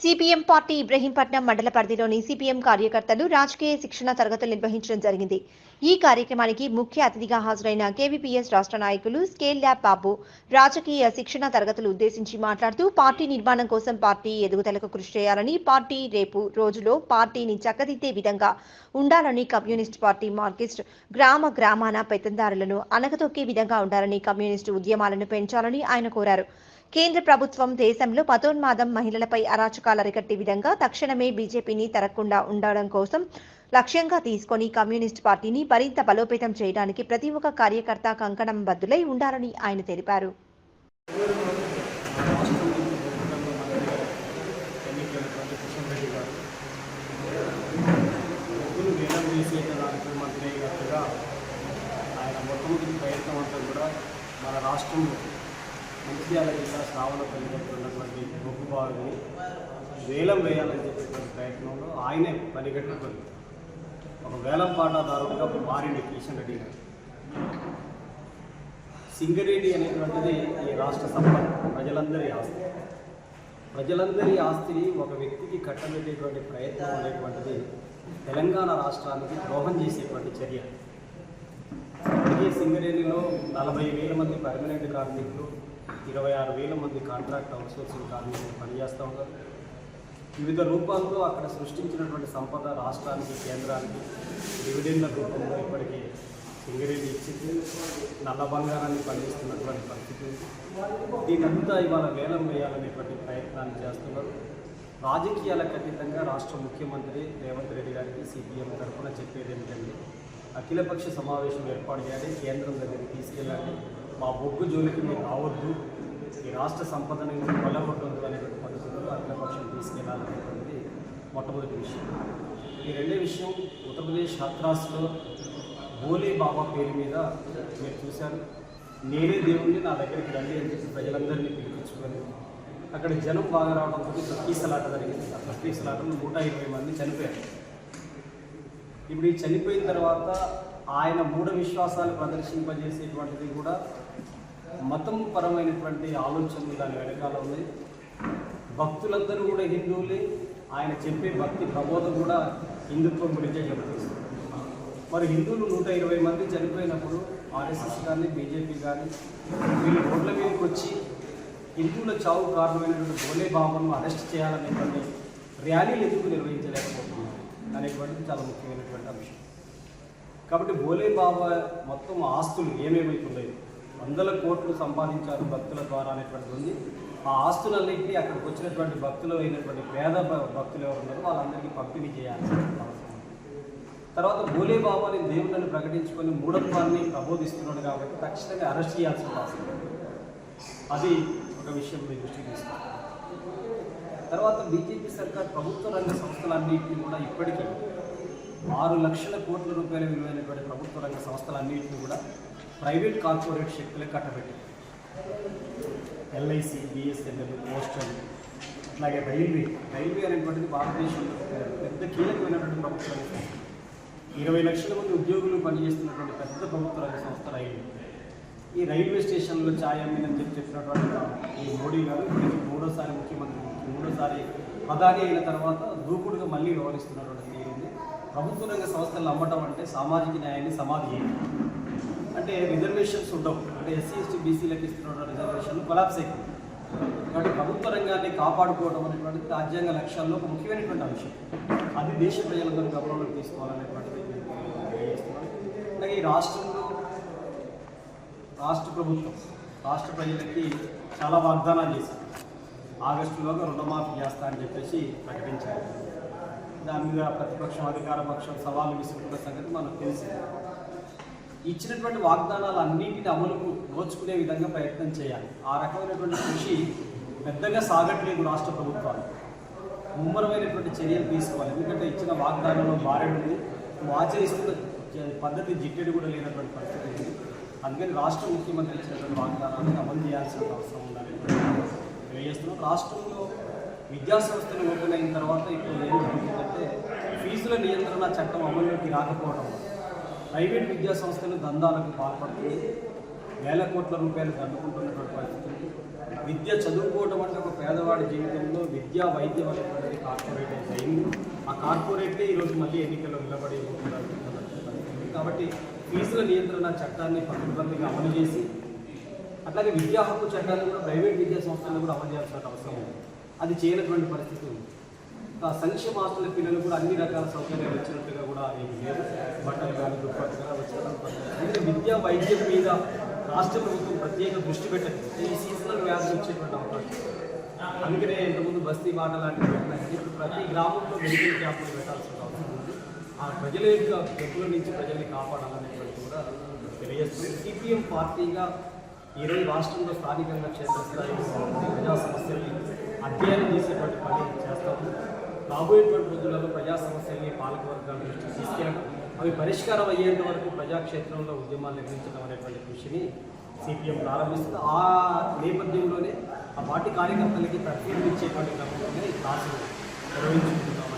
CPM party Ibrahimpatnam మండల పరిధిలోని CPM కార్యకర్తలు రాజకీయ శిక్షణ తరగతులు నిర్వహించడం జరిగింది. ఈ కార్యక్రమానికి ముఖ్య అతిథిగా హాజరైన కేవీపీఎస్ రాష్ట్ర నాయకులు స్కేల్ ల్యాబ్ బాబు రాజకీయ శిక్షణ తరగతులు ఉద్దేశించి మాట్లాడుతూ పార్టీ నిర్మాణం కోసం పార్టీ ఎదుగుదలకు కృషి చేయాలని, పార్టీ రేపు రోజులో పార్టీని చక్కదిద్దే విధంగా ఉండాలని, కమ్యూనిస్ట్ పార్టీ మార్క్సిస్ట్ గ్రామాన పెత్తందారులను అణగదొక్కే విధంగా ఉండాలని, కమ్యూనిస్టు ఉద్యమాలను పెంచాలని ఆయన కోరారు. కేంద్ర ప్రభుత్వం దేశంలో మతోన్మాదం, మహిళలపై అరాచకాలు అరికట్టే విధంగా తక్షణమే బీజేపీని తరగకుండా ఉండడం కోసం లక్ష్యంగా తీసుకొని కమ్యూనిస్ట్ పార్టీని మరింత బలోపేతం చేయడానికి ప్రతి ఒక్క కార్యకర్త కంకణం బద్దులై ఉండాలని ఆయన తెలిపారు. మంచిర్యాల జిల్లా శ్రావణపల్లి దగ్గర ఉన్నటువంటి బొగ్గుబావిని వేలం వేయాలని చెప్పేటువంటి ప్రయత్నంలో ఆయనే పనిగట్టుకొని ఒక వేలం పాటదారుడుగా మారింది కిషన్ రెడ్డి గారు. సింగరేణి అనేటువంటిది ఈ రాష్ట్ర సంపద, ప్రజలందరి ఆస్తిని ఒక వ్యక్తికి కట్టబెట్టేటువంటి ప్రయత్నం అనేటువంటిది తెలంగాణ రాష్ట్రానికి ద్రోహం చేసేటువంటి చర్య. ఇప్పటికే సింగరేణిలో 40,000 మంది పర్మనెంట్ కార్మికులు, 26,000 మంది కాంట్రాక్ట్ అవుట్సోర్సింగ్ కార్మికులు పనిచేస్తూ ఉన్నారు. వివిధ రూపాల్లో అక్కడ సృష్టించినటువంటి సంపద రాష్ట్రానికి, కేంద్రానికి డివిడెండ్ల రూపంలో ఇప్పటికీ సింగరేణి ఇచ్చింది. నల్ల బంగారాన్ని పండిస్తున్నటువంటి పరిస్థితి ఉంది. దీనంతా ఇవాళ వేలం వేయాలనేటువంటి ప్రయత్నాన్ని చేస్తున్నారు. రాజకీయాలకు అతీతంగా రాష్ట్ర ముఖ్యమంత్రి రేవంత్ రెడ్డి గారికి సిపిఎం తరఫున చెప్పేది ఏమిటంటే, అఖిలపక్ష సమావేశం ఏర్పాటు చేయాలి, కేంద్రం దగ్గరికి తీసుకెళ్ళండి, మా బొగ్గు జోలికి మీరు రావద్దు, ఈ రాష్ట్ర సంపదను కొల్లగొట్టవద్దు అనేటువంటి పద్ధతుల్లో అఖిలపక్షం తీసుకెళ్లాలనేటువంటిది మొట్టమొదటి విషయం. ఈ రెండో విషయం, ఉత్తరప్రదేశ్ హత్రాస్లో భోలే బాబా పేరు మీద మీరు చూశారు, నేనే దేవుణ్ణి నా దగ్గరికి రండి అని చెప్పి ప్రజలందరినీ పిలిపించుకొని అక్కడ జనం బాగా రావడంతో తొక్కీసలాట జరిగింది. ఆ తొక్కీసలాటలో 120 మంది చనిపోయారు. ఇప్పుడు ఈ చనిపోయిన తర్వాత ఆయన మూఢ విశ్వాసాలు ప్రదర్శింపజేసేటువంటిది కూడా మతం పరమైనటువంటి ఆలోచనలు దాని వెనకాల ఉన్నాయి. భక్తులందరూ కూడా హిందువులే, ఆయన చెప్పే భక్తి ప్రబోధం కూడా హిందుత్వం గురించే చెబుతుంది. మరి హిందువులు 120 మంది చనిపోయినప్పుడు ఆర్ఎస్ఎస్ కానీ బీజేపీ కానీ వీళ్ళు రోడ్ల మీదకి వచ్చి హిందువుల చావు కారణమైనటువంటి భోలే బాబాను అరెస్ట్ చేయాలనేటువంటి ర్యాలీలు ఎందుకు నిర్వహించలేకపోతున్నారు అనేటువంటిది చాలా ముఖ్యమైనటువంటి అంశం. కాబట్టి భోలే బాబా మొత్తం ఆస్తులు ఏమేమైతున్నాయి, 100 కోట్లు సంపాదించారు భక్తుల ద్వారా అనేటువంటిది ఉంది. ఆ ఆస్తులన్నింటినీ అక్కడికి వచ్చినటువంటి భక్తులు అయినటువంటి పేద భక్తులు ఎవరు ఉన్నారో వాళ్ళందరికీ పంపిణీ చేయాల్సిన అవసరం. తర్వాత భోలే బాబాని దేవుళ్ళని ప్రకటించుకొని మూఢత్వాన్ని ప్రబోధిస్తున్నాడు కాబట్టి ఖచ్చితంగా అరెస్ట్ చేయాల్సిన అవసరం. అది ఒక విషయం మీ దృష్టికి తీసుకుంటాం. తర్వాత బీజేపీ సర్కార్ ప్రభుత్వ రంగ సంస్థలన్నింటినీ కూడా ఇప్పటికీ 6 లక్షల కోట్ల రూపాయల విలువైనటువంటి ప్రభుత్వ రంగ సంస్థలన్నింటినీ కూడా ప్రైవేట్ కార్పొరేట్ శక్తులే కట్టబెట్టారు. ఎల్ఐసి, బిఎస్ఎన్ఎల్, పోస్టల్, అలాగే రైల్వే అనేటువంటిది భారతదేశంలో పెద్ద కీలకమైనటువంటి ప్రభుత్వ రంగ సంస్థ. 20 లక్షల మంది ఉద్యోగులు పనిచేస్తున్నటువంటి పెద్ద ప్రభుత్వ రంగ సంస్థ రైల్వే. ఈ రైల్వే స్టేషన్లో ఛాయ్ అమ్మిందని చెప్పినటువంటి ఈ మోడీ గారు మూడోసారి ముఖ్యమంత్రి, మూడోసారి ప్రధాని అయిన తర్వాత దూకుడుగా మళ్ళీ వ్యవహరిస్తున్నటువంటి తీరుంది. ప్రభుత్వ రంగ సంస్థలను అమ్మటం అంటే సామాజిక న్యాయాన్ని సమాధి చేయడం. అంటే రిజర్వేషన్స్ ఉండవు, అంటే ఎస్సీ ఎస్టీ బీసీలకు ఇస్తున్నటువంటి రిజర్వేషన్లు కొలాప్స్ అయిపోయింది. కాబట్టి ప్రభుత్వ రంగాన్ని కాపాడుకోవడం అనేటువంటిది రాజ్యాంగ లక్ష్యాల్లో ఒక ముఖ్యమైనటువంటి అంశం. అది దేశ ప్రజలందరూ గమనంలోకి తీసుకోవాలనేటువంటిది తెలియజేస్తున్నాను. అలాగే ఈ రాష్ట్రంలో రాష్ట్ర ప్రభుత్వం రాష్ట్ర ప్రజలకి చాలా వాగ్దానాలు చేశారు. ఆగస్టులోగా రుణమాఫీ చేస్తా అని చెప్పేసి ప్రకటించారు. దాని మీద ప్రతిపక్షం, అధికార పక్షం సవాలు విసురుకున్న సంగతి మనకు తెలిసింది. ఇచ్చినటువంటి వాగ్దానాలు అన్నింటినీ అమలుకు నోచుకునే విధంగా ప్రయత్నం చేయాలి. ఆ రకమైనటువంటి కృషి పెద్దగా సాగట్లేదు రాష్ట్ర ప్రభుత్వాలు. ముమ్మరమైనటువంటి చర్యలు తీసుకోవాలి. ఎందుకంటే ఇచ్చిన వాగ్దానంలో బారెడుంది, ఆచరిస్తున్న పద్ధతి జిట్టెడు కూడా లేనటువంటి పరిస్థితి ఉంది. అందుకని రాష్ట్ర ముఖ్యమంత్రి ఇచ్చినటువంటి వాగ్దానాన్ని అమలు చేయాల్సిన అవసరం ఉందని తెలియజేస్తున్నాం. రాష్ట్రంలో విద్యాసంస్థలు ఓపెన్ అయిన తర్వాత ఇప్పుడు ఏం జరుగుతుందంటే, ఫీజుల నియంత్రణ చట్టం అమలులోకి రాకపోవడం, ప్రైవేట్ విద్యాసంస్థలు దందాలకు పాల్పడుతుంది. వేల కోట్ల రూపాయలు అందుకుంటున్నటువంటి పరిస్థితి. విద్య చదువుకోవడం అంటే ఒక పేదవాడి జీవితంలో విద్యా వైద్యం అనేటువంటిది కార్పొరేటైజ్ అయింది. ఆ కార్పొరేటే ఈరోజు మళ్ళీ ఎన్నికల్లో నిలబడి కాబట్టి ఫీజుల నియంత్రణ చట్టాన్ని పకడ్బందీగా అమలు చేసి అట్లాగే విద్యా హక్కు చట్టాన్ని కూడా ప్రైవేట్ విద్యా సంస్థలను కూడా అమలు చేయాల్సిన అవసరం ఉంది. అది చేయనటువంటి పరిస్థితి ఉంది. సంక్షేమ హాస్టల్ పిల్లలు కూడా అన్ని రకాల సౌకర్యాలు వచ్చినట్టుగా కూడా ఏమి లేదు. బట్టలు కానీ దుప్పట్లు కానీ వచ్చిన విద్యా వైద్యం మీద రాష్ట్ర ప్రభుత్వం ప్రత్యేక దృష్టి పెట్టదు. ఈ సీజనల్ వ్యాధులు వచ్చేటువంటి అవకాశం. అందుకనే ఇంతకుముందు బస్తీ మాట లాంటివి పెట్టినాయి. ఇప్పుడు ప్రతి గ్రామంలో మెడికల్ క్యాంపులు పెట్టాల్సిన అవసరం ఉంది. ఆ ప్రజల యొక్క జబ్బుల నుంచి ప్రజల్ని కాపాడాలనేటువంటి కూడా తెలియజేస్తుంది. సిపిఎం పార్టీగా ఈరోజు రాష్ట్రంలో స్థానికంగా క్షేత్రస్థాయిలో ప్రజా సమస్యల్ని అధ్యయనం చేసేటువంటి పని చేస్తాము. రాబోయేటువంటి రోజులలో ప్రజా సమస్యల్ని పాలకవర్గాల దృష్టికి తీసుకెళ్ళడం, అవి పరిష్కారం అయ్యేంత వరకు ప్రజాక్షేత్రంలో ఉద్యమాలు నిర్వహించడం అనేటువంటి కృషిని సిపిఎం ప్రారంభిస్తుంది. ఆ నేపథ్యంలోనే ఆ పార్టీ కార్యకర్తలకి తర్ఫీదు ఇచ్చేటువంటి క్రమంలోనే ఈ క్లాసులు నిర్వహించుకుంటాం.